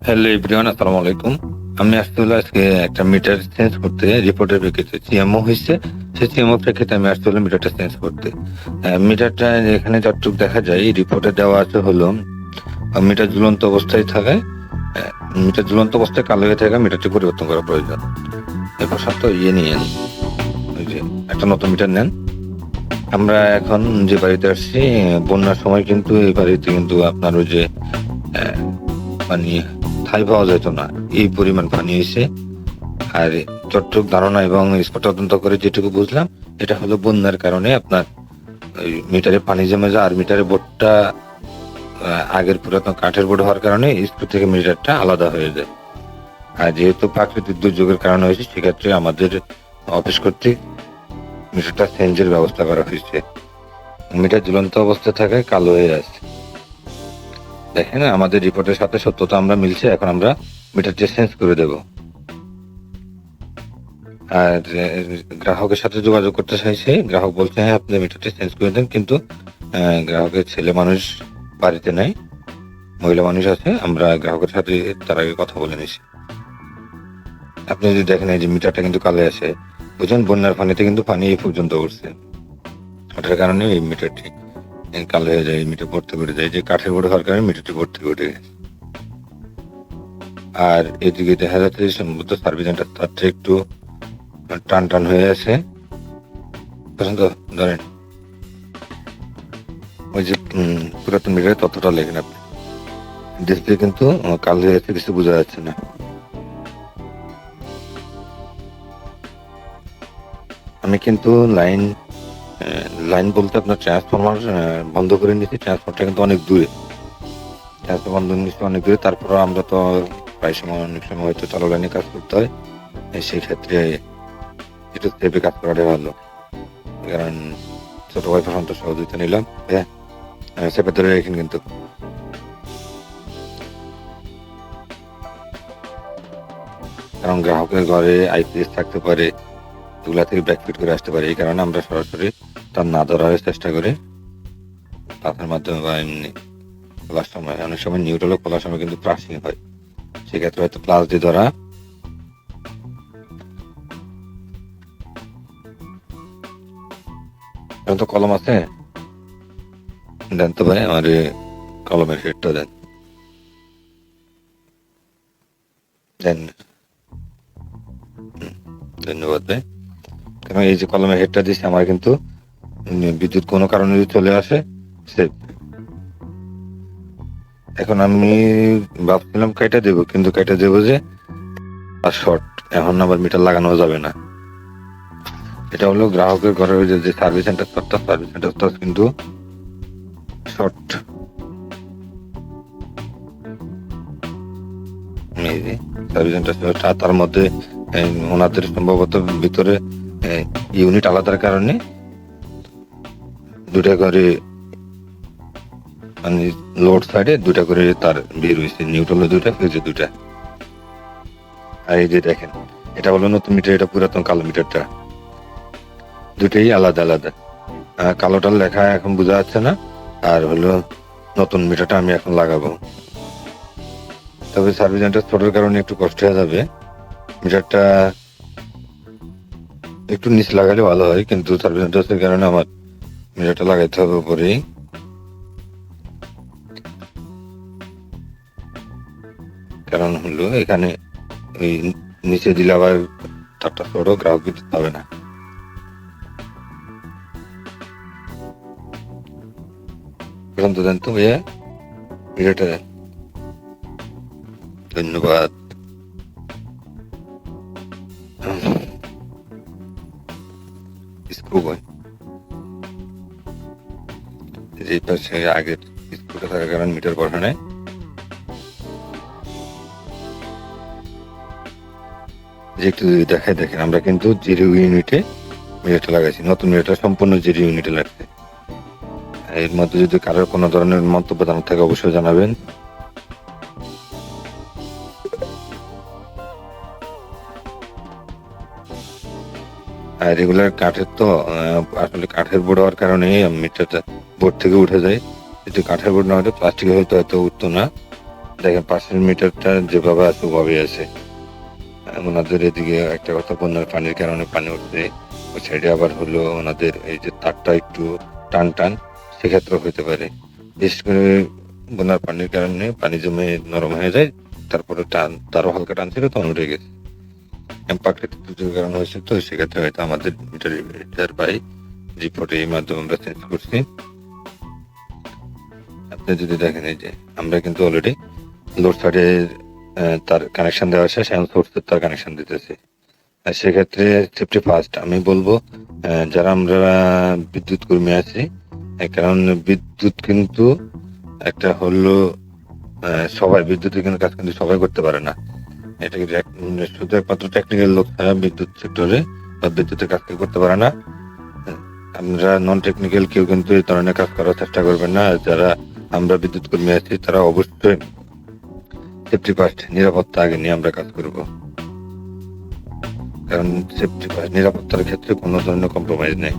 Hello everyone, আসসালামু আলাইকুম। আমি আসতে হলো আজকে একটা মিটার চেঞ্জ করতে। রিপোর্টের প্রেক্ষিতে সিএমও হইছে। সেই সিএমও প্রেক্ষিতে আমি আসতে হলো মিটারটা চেঞ্জ করতে। মিটারটা এখানে যতটুকু দেখা যায় রিপোর্টে দেওয়া আছে হলো মিটার ঝুলন্ত অবস্থায় থাকায় অ্যা মিটার ঝুলন্ত অবস্থায় কালো হয়ে থাকায় মিটারটি পরিবর্তন করা প্রয়োজন। এরপর সাথে নিয়েন। ওই যে একটা নতুন মিটার নেন। আমরা এখন যে বাড়িতে আসছি বন্যার সময় কিন্তু এই বাড়িতে কিন্তু আপনার ওই যে অ্যা পানি ঠাঁই পাওয়া যেত না। এই পরিমাণ পানি হইছে। আর যতটুক ধারণা এবং স্পট তদন্ত করে যেটুকু বুঝলাম, এটা হলো বন্যার কারণে আপনার ওই মিটারে পানি জমে যায় আর মিটারের বোর্ডটা আগের পুরাতন কাঠের বোর্ড হওয়ার কারণে স্ক্রু থেকে মিটারটা আলাদা হয়ে যায়। আর যেহেতু প্রাকৃতিক দুর্যোগের কারণে হয়েছে সেক্ষেত্রে আমাদের অফিস কর্তৃক মিটারটা চেঞ্জের ব্যবস্থা করা হয়েছে। মিটার ঝুলন্ত অবস্থায় থাকায় কালো হয়ে আছে। দেখেন আমাদের রিপোর্টের সাথে সত্যতা আমরা মিলছে। এখন আমরা মিটারটা চেঞ্জ করে দেব। আর গ্রাহকের সাথে যোগাযোগ করতে চাইছি। গ্রাহক বলছে, "হ্যাঁ, আপনি মিটারটা চেঞ্জ করে দেন।" কিন্তু গ্রাহকের ছেলে মানুষ বাড়িতে নাই। মহিলা মানুষ আছে। আমরা গ্রাহকের সাথে তার আগে কথা বলে নিছি। আপনি যদি দেখেন এই যে মিটারটা কিন্তু কালো আছে। বুঝছেন? বন্যার পানিতে কিন্তু পানি এই পর্যন্ত উঠছে। ওটার কারণে এই মিটারটি কালো হয়ে যায়। এই মিটার ভর্তি করে যায়। যে কাঠের বোর্ড হওয়ার কারণে মিটারটি ভর্তি করে গেছে। আর এদিকে দেখা যাচ্ছে যে সম্ভবত সার্ভিসেন্টার তার চেয়ে একটু টান হয়ে আছে। পছন্দ ধরেন ওই যে পুরাতন মিটারে তথ্যটা লেখেন আপনি। ডিসপ্লে কিন্তু কালো হয়ে যাচ্ছে, কিছু বোঝা যাচ্ছে না। আমি কিন্তু লাইন বলতে আপনার ট্রান্সফরমার বন্ধ করে নিচ্ছি। ট্রান্সফরমারটা কিন্তু অনেক দূরে। ট্রান্সফরমার বন্ধ নিচ্ছি অনেক দূরে। তারপরেও আমরা তো প্রায় সময় অনেক সময় হয়তো চালু লাইনে কাজ করতে হয়। সেই ক্ষেত্রে একটু সেফে কাজ করাটাই ভালো। কারণ ছোট ভাই প্রশান্ত সহযোগিতা নিলাম। হ্যাঁ, সেফে ধরে রাখেন কিন্তু। কারণ গ্রাহকের ঘরে আইপিএস থাকতে পারে, এগুলা থেকে ব্যাকফিট করে আসতে পারে। এই কারণে আমরা সরাসরি তার না ধরার চেষ্টা করি। তাদের মাধ্যমে বা এমনি খোলার সময় অনেক সময় নিউট্রাল খোলার সময় কিন্তু ক্রাশিং হয়। সেক্ষেত্রে হয়তো প্লাস দিয়ে ধরা। এখন তো কলম আছে, দেন তো ভাই আমার কলমের হেডটা দেন। দেন, ধন্যবাদ ভাই। কারণ এই যে কলমের হেডটা দিচ্ছে আমার কিন্তু বিদ্যুৎ কোনো কারণে যদি চলে আসে সেফ। এখন আমি ভাবছিলাম কেটে দেবো, কিন্তু কেটে দেবো যে আর শর্ট, এখন আবার মিটার লাগানো যাবে না। এটা হলো গ্রাহকের ঘরের যে সার্ভিস সেন্টারটা কিন্তু শর্ট। এই যে সার্ভিস সেন্টার তার মধ্যে ওনাদের সম্ভবত ভিতরে ইউনিট আলাদার কারণে দুটা করে মানে লোড সাইডে দুটা করে তার বের হয়েছে, নিউট্রাল দুটা, ফিউজে দুটা। আর এই যে দেখেন এটা হলো নতুন মিটার, এটা পুরাতন কালো মিটারটা। দুটাই আলাদা আলাদা। কালোটার লেখা এখন বোঝা যাচ্ছে না। আর হলো নতুন মিটারটা আমি এখন লাগাবো। তবে সার্ভিস সেন্টার ছোটোর কারণে একটু কষ্ট হয়ে যাবে। মিটারটা একটু নিচ লাগালে ভালো হয়, কিন্তু সার্ভিস সেন্টারের কারণে আমার মিটারটা লাগাইতে হবে উপরেই। কারণ হলো এখানে ওই নিচে দিলে আবার তারটা ছোট, গ্রাহক কিন্তু পাবে না। এখন তো দেন তো ভাইয়া মিটারটা দেন। ধন্যবাদ। স্ক্রু বয় এই পাশে আগের স্ক্রুটা থাকার কারণে মিটার বসে নাই। যে একটু যদি দেখাই, দেখেন আমরা কিন্তু 0 ইউনিটে মিটারটা লাগাইছি। নতুন মিটারটা সম্পূর্ণ 0 ইউনিটে লাগছে। এর মধ্যে যদি কারোর কোনো ধরনের মন্তব্য জানার থাকে অবশ্যই জানাবেন। আর রেগুলার কাঠের তো আসলে কাঠের বোর্ড হওয়ার কারণে মিটারটা বোর্ড থেকে উঠে যায়। যদি কাঠের বোর্ড না হলে প্লাস্টিকের হয়তো উঠতো না। দেখেন পাশের মিটারটা যেভাবে আছে ওভাবে আছে। ওনাদের এদিকে একটা কথা, বন্যার পানির কারণে পানি উঠছে, ওই সাইডে আবার হলো ওনাদের এই যে তারটা একটু টান টান, সেক্ষেত্রেও হতে পারে। বিশেষ করে বন্যার পানির কারণে পানি জমে নরম হয়ে যায়, তারপরে টান তারও হালকা টান ছিল তখন উঠে গেছে। প্রাকৃতিক দুর্যোগের কারণে হয়েছে, তো সেক্ষেত্রে হয়তো আমাদের মিটার বাই রিপোর্টে এই মাধ্যমে আমরা চেঞ্জ করছি। আপনি যদি দেখেন এই যে আমরা কিন্তু অলরেডি লোড সাইডের তার কানেকশন দেওয়া শেষ, এখন সোর্সের তার কানেকশন দিতেছি। আর সেক্ষেত্রে সেফটি ফার্স্ট আমি বলবো, যারা আমরা বিদ্যুৎ কর্মী আছি, কারণ বিদ্যুৎ কিন্তু একটা হলো সবাই বিদ্যুতের কিন্তু কাজ কিন্তু সবাই করতে পারে না। এটা কিন্তু শুধু একমাত্র টেকনিক্যাল লোক ছাড়া বিদ্যুৎ সেক্টরে বা বিদ্যুতের কাজ কেউ করতে পারে না। আমরা নন টেকনিক্যাল কেউ কিন্তু এই ধরনের কাজ করার চেষ্টা করবেন না। যারা আমরা বিদ্যুৎ কর্মী আছি তারা অবশ্যই সেফটি ফার্স্ট, নিরাপত্তা আগে নিয়ে আমরা কাজ করব। কারণ সেফটি ফার্স্ট, নিরাপত্তার ক্ষেত্রে কোনো ধরনের কম্প্রোমাইজ নেই।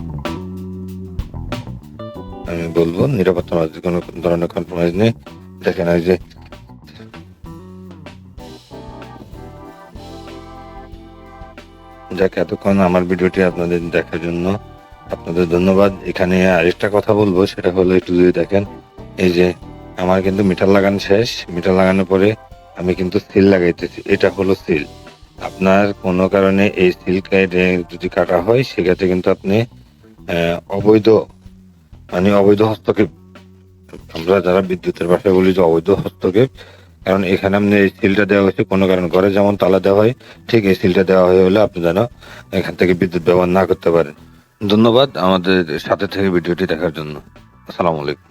আমি বলবো নিরাপত্তার মাঝে কোনো ধরনের কম্প্রোমাইজ নেই। দেখেন এই যে যাক, এতক্ষণ আমার ভিডিওটি আপনাদের দেখার জন্য আপনাদের ধন্যবাদ। এখানে আরেকটা কথা বলবো, সেটা হলো একটু যদি দেখেন, এই যে আমার কিন্তু মিটার লাগানো শেষ। মিটার লাগানোর পরে আমি কিন্তু সিল লাগাইতেছি, এটা হলো সিল। আপনার কোনো কারণে এই সিল যদি কাটা হয়, সেক্ষেত্রে কিন্তু আপনি অবৈধ, মানে অবৈধ হস্তক্ষেপ, আমরা যারা বিদ্যুতের ভাষায় বলি যে অবৈধ হস্তক্ষেপ। কারণ এখানে আপনি এই সিলটা দেওয়া হয়েছে কোনো কারণে, ঘরে যেমন তালা দেওয়া হয় ঠিক এই সিলটা দেওয়া হয়ে হলে আপনি যেন এখান থেকে বিদ্যুৎ ব্যবহার না করতে পারেন। ধন্যবাদ আমাদের সাথে থেকে ভিডিওটি দেখার জন্য। আসসালামু আলাইকুম।